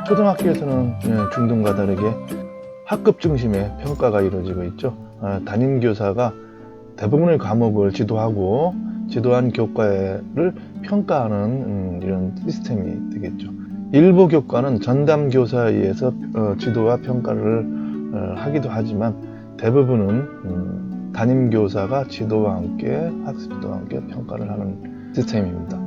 초등학교에서는 중등과 다르게 학급 중심의 평가가 이루어지고 있죠. 담임교사가 대부분의 과목을 지도하고 지도한 교과를 평가하는 이런 시스템이 되겠죠. 일부 교과는 전담교사에 의해서 지도와 평가를 하기도 하지만 대부분은 담임교사가 지도와 함께 학습지도와 함께 평가를 하는 시스템입니다.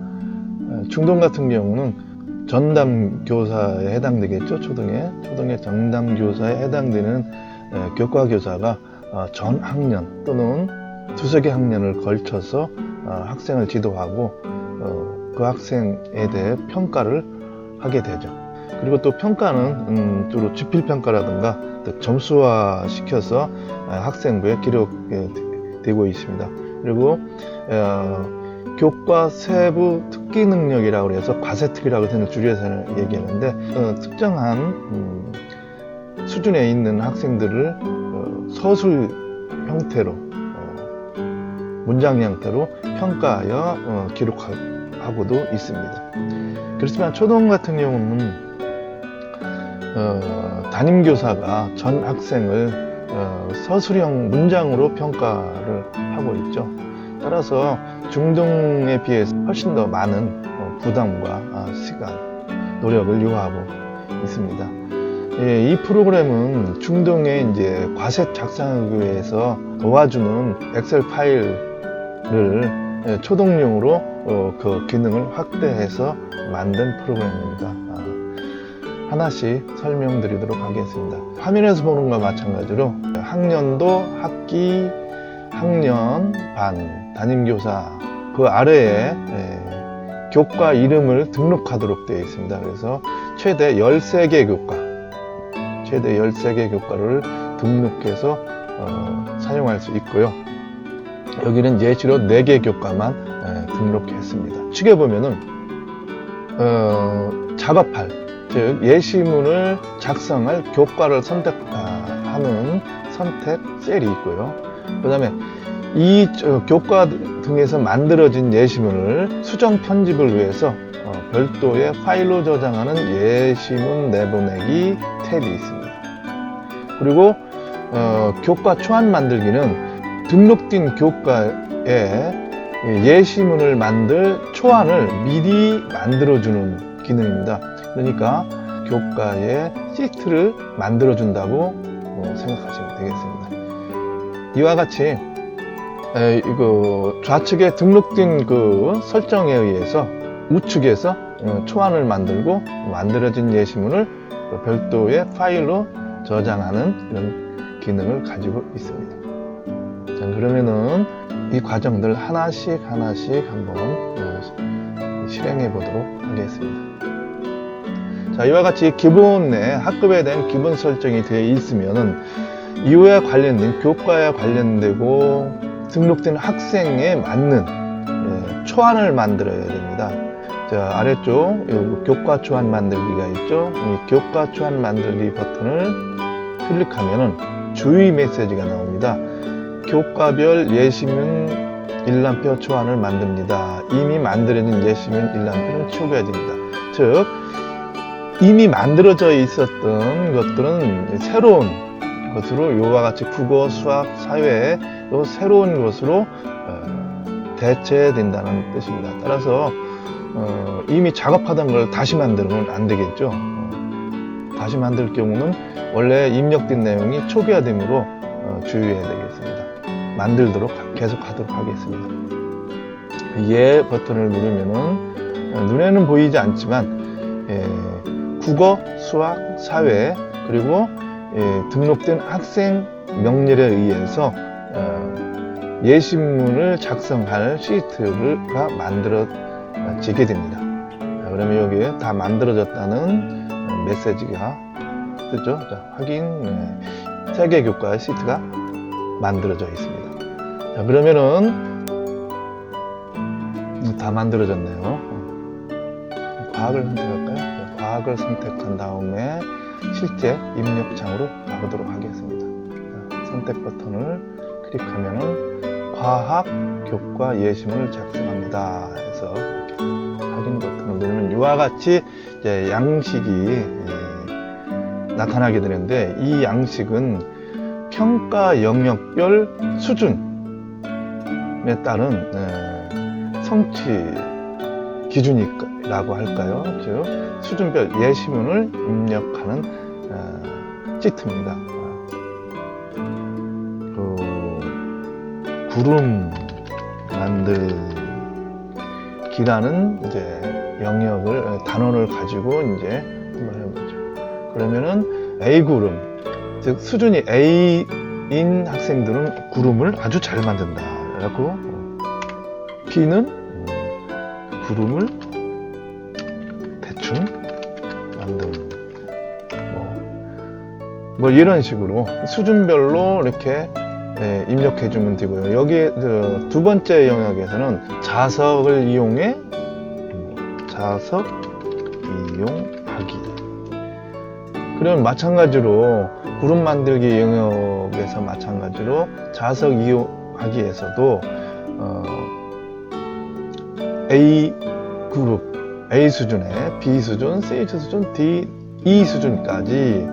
중등 같은 경우는 전담교사에 해당되겠죠. 초등의 전담교사에 해당되는 교과교사가 전 학년 또는 두세 개 학년을 걸쳐서 학생을 지도하고 그 학생에 대해 평가를 하게 되죠. 그리고 또 평가는 주로 지필평가라든가 점수화 시켜서 학생부에 기록되고 있습니다. 그리고 교과 세부 특기 능력이라고 해서 과세특기라고 해서 줄여서 얘기하는데 특정한 수준에 있는 학생들을 서술 형태로 문장 형태로 평가하여 기록하고도 있습니다. 그렇지만 초등 같은 경우는 담임교사가 전 학생을 서술형 문장으로 평가를 하고 있죠. 따라서 중등에 비해서 훨씬 더 많은 부담과 시간, 노력을 요하고 있습니다. 이 프로그램은 중등의 이제 과세 작성하기 위해서 도와주는 엑셀 파일을 초등용으로 그 기능을 확대해서 만든 프로그램입니다. 하나씩 설명드리도록 하겠습니다. 화면에서 보는 것과 마찬가지로 학년도, 학기, 학년, 반, 담임교사 그 아래에 교과 이름을 등록하도록 되어 있습니다. 그래서 최대 13개 교과를 등록해서 사용할 수 있고요. 여기는 예시로 4개 교과만 등록했습니다. 측에 보면은 작업할, 즉 예시문을 작성할 교과를 선택하는 선택 셀이 있고요. 그 다음에 이 교과 등에서 만들어진 예시문을 수정 편집을 위해서 별도의 파일로 저장하는 예시문 내보내기 탭이 있습니다. 그리고 교과 초안 만들기는 등록된 교과에 예시문을 만들 초안을 미리 만들어주는 기능입니다. 그러니까 교과에 시트를 만들어준다고 생각하시면 되겠습니다. 이와 같이 좌측에 등록된 그 설정에 의해서 우측에서 초안을 만들고 만들어진 예시문을 별도의 파일로 저장하는 이런 기능을 가지고 있습니다. 자, 그러면은 이 과정들 하나씩 한번 실행해 보도록 하겠습니다. 자, 이와 같이 기본에 학급에 대한 기본 설정이 되어 있으면은 이와 관련된 교과에 관련되고 등록된 학생에 맞는 초안을 만들어야 됩니다. 자, 아래쪽 교과 초안 만들기가 있죠. 이 교과 초안 만들기 버튼을 클릭하면은 주의 메시지가 나옵니다. 교과별 예시문 일람표 초안을 만듭니다. 이미 만들어진 예시문 일람표는 치워야 됩니다. 즉 이미 만들어져 있었던 것들은 새로운 것으로 이와 같이 국어, 수학, 사회 또 새로운 것으로 대체된다는 뜻입니다. 따라서 이미 작업하던 걸 다시 만들면 안 되겠죠. 다시 만들 경우는 원래 입력된 내용이 초기화되므로 주의해야 되겠습니다. 만들도록 계속하도록 하겠습니다. 예 버튼을 누르면은 눈에는 보이지 않지만 국어, 수학, 사회 그리고 등록된 학생 명렬에 의해서 예시문을 작성할 시트가 만들어지게 됩니다. 그러면 여기에 다 만들어졌다는 메시지가 뜨죠. 자, 확인 3개 교과의 시트가 만들어져 있습니다. 자, 그러면은 다 만들어졌네요. 과학을 선택할까요? 과학을 선택한 다음에 실제 입력창으로 가보도록 하겠습니다. 자, 선택 버튼을 클릭하면은 과학 교과 예시문을 작성합니다 해서 이렇게 확인 버튼을 누르면 이와 같이 이제 양식이 나타나게 되는데, 이 양식은 평가 영역별 수준에 따른 성취 기준이라고 할까요? 즉 수준별 예시문을 입력하는 시트입니다. 구름 만들기라는 이제 영역을 단원을 가지고 이제 한번 해보죠. 그러면은 A 구름, 즉 수준이 A인 학생들은 구름을 아주 잘 만든다. 라고 B는 구름을 대충 만든 뭐 이런 식으로 수준별로 이렇게 입력해 주면 되고요. 여기 두 번째 영역에서는 자석을 이용해 자석 이용하기. 그러면 마찬가지로 구름 만들기 영역에서 마찬가지로 자석 이용하기에서도 A 그룹, A 수준에 B 수준, C 수준, D, E 수준까지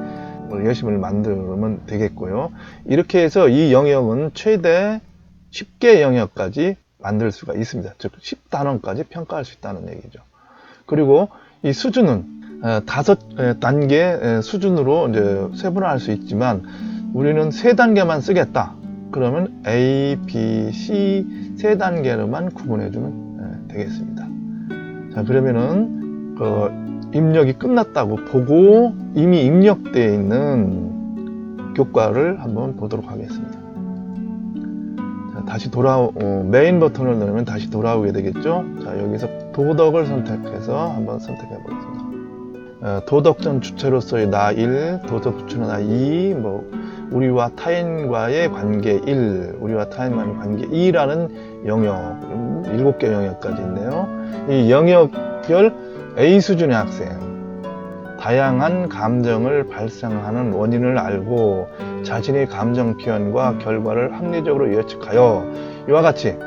예시문을 만들면 되겠고요. 이렇게 해서 이 영역은 최대 10개 영역까지 만들 수가 있습니다. 즉 10단원까지 평가할 수 있다는 얘기죠. 그리고 이 수준은 5단계 수준으로 이제 세분화할 수 있지만 우리는 3단계만 쓰겠다. 그러면 A, B, C 3단계로만 구분해주면 되겠습니다. 자, 그러면은 입력이 끝났다고 보고 이미 입력되어 있는 교과를 한번 보도록 하겠습니다. 자, 다시 메인 버튼을 누르면 다시 돌아오게 되겠죠. 자, 여기서 도덕을 선택해서 한번 선택해 보겠습니다. 도덕적 주체로서의 나 1, 도덕 주체로 나 2, 우리와 타인과의 관계 1, 우리와 타인과의 관계 2라는 영역, 7개 영역까지 있네요. 이 영역별 A 수준의 학생, 다양한 감정을 발생하는 원인을 알고 자신의 감정 표현과 결과를 합리적으로 예측하여 이와 같이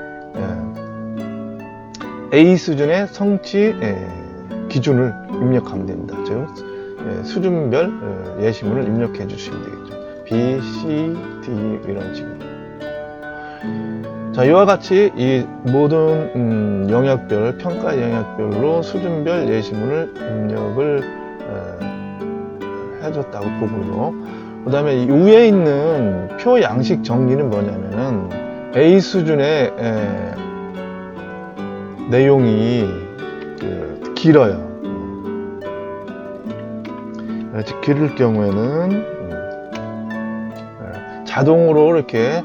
A 수준의 성취 기준을 입력하면 됩니다. 즉 수준별 예시문을 입력해 주시면 되겠죠. B, C, D 이런 식으로. 자, 이와 같이 이 모든 영역별, 평가 영역별로 수준별 예시문을 입력을 해줬다고 보고요. 그 다음에 이 위에 있는 표 양식 정리는 뭐냐면은 A 수준의 내용이 길어요. 길을 경우에는 자동으로 이렇게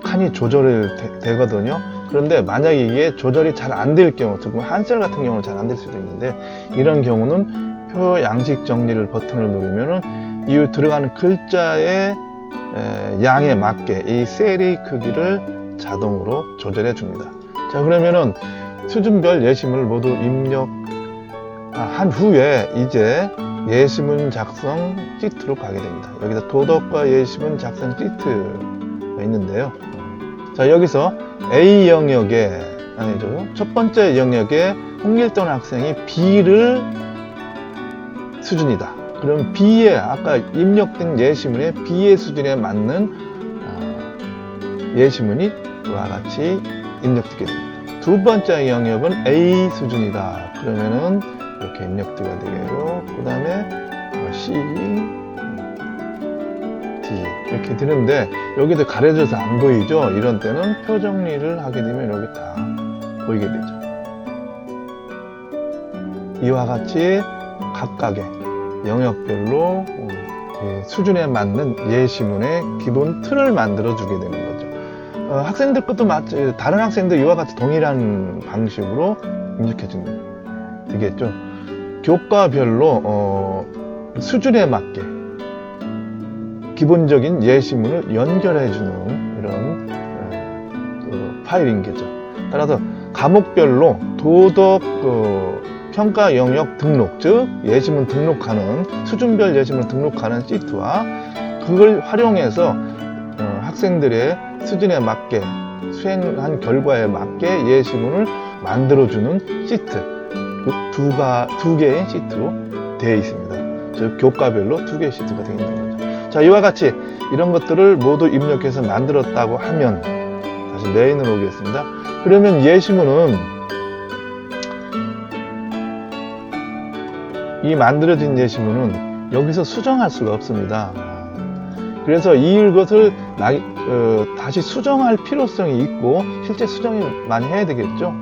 칸이 조절이 되거든요. 그런데 만약에 이게 조절이 잘 안 될 경우, 즉 한셀 같은 경우는 잘 안 될 수도 있는데, 이런 경우는 표 양식 정리를 버튼을 누르면은 이 들어가는 글자의 양에 맞게 이 셀의 크기를 자동으로 조절해 줍니다. 자, 그러면은 수준별 예시문을 모두 입력한 후에 이제 예시문 작성 시트로 가게 됩니다. 여기서 도덕과 예시문 작성 시트가 있는데요. 자, 여기서 A 영역에, 첫 번째 영역에 홍길동 학생이 B를 수준이다. 그럼 B에, 아까 입력된 예시문에 B의 수준에 맞는 예시문이 이와 같이 입력되게 됩니다. 두 번째 영역은 A 수준이다. 그러면은 이렇게 입력되게 되고요. 그 다음에 C, D 이렇게 되는데 여기도 가려져서 안 보이죠? 이런 때는 표 정리를 하게 되면 여기 다 보이게 되죠. 이와 같이 각각의 영역별로 수준에 맞는 예시문의 기본 틀을 만들어 주게 되는 거죠. 학생들 것도 다른 학생들 이와 같이 동일한 방식으로 입력해 주면 되겠죠. 교과별로 수준에 맞게 기본적인 예시문을 연결해 주는 이런 파일인 거죠. 따라서 과목별로 도덕 평가 영역 등록, 즉 예시문 등록하는 수준별 예시문 등록하는 시트와 그걸 활용해서 학생들의 수준에 맞게 수행한 결과에 맞게 예시문을 만들어주는 시트, 두 개의 시트로 되어 있습니다. 즉 교과별로 2개의 시트가 되어 있는 거죠. 자, 이와 같이 이런 것들을 모두 입력해서 만들었다고 하면 다시 메인으로 오겠습니다. 그러면 예시문은 이 만들어진 예시문은 여기서 수정할 수가 없습니다. 그래서 이것을 다시 수정할 필요성이 있고 실제 수정을 많이 해야 되겠죠.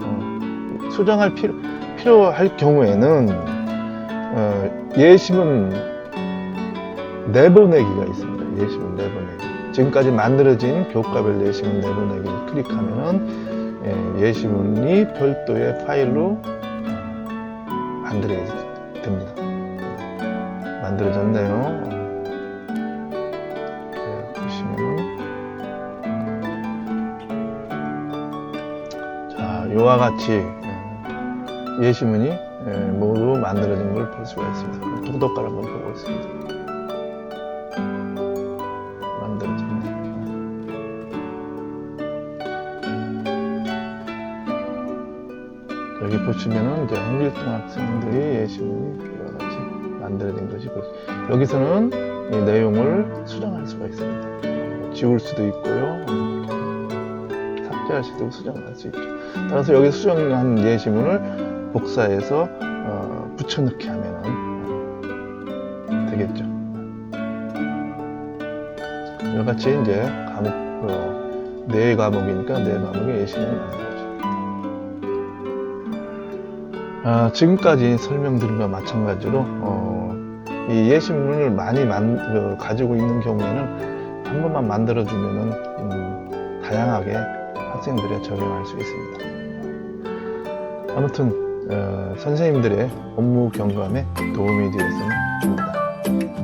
수정할 필요할 경우에는 예시문 내보내기가 있습니다. 예시문 내보내기. 지금까지 만들어진 교과별 예시문 내보내기를 클릭하면은 예시문이 별도의 파일로 만들어지게 됩니다. 만들어졌네요. 보시면은 자, 이와 같이 예시문이 모두 만들어진 걸 볼 수가 있습니다. 도덕가를 한번 보고 있습니다. 만들어졌네요. 여기 보시면은 이제 홍길동 학생들이 예시문이 이와 같이 만들어진 것이 여기서는 이 내용을 수정할 수가 있습니다. 지울 수도 있고요. 삭제할 수도 있고 수정할 수 있죠. 따라서 여기 수정한 예시문을 복사해서 붙여넣기 하면 되겠죠. 이와 같이 이제 과목, 4과목이니까 4과목의 예시문을 만들어야죠. 지금까지 설명드린 것과 마찬가지로 이 예시문을 많이 가지고 있는 경우에는 한 번만 만들어주면은 다양하게 학생들에 적용할 수 있습니다. 아무튼 선생님들의 업무 경감에 도움이 되었으면 좋겠습니다.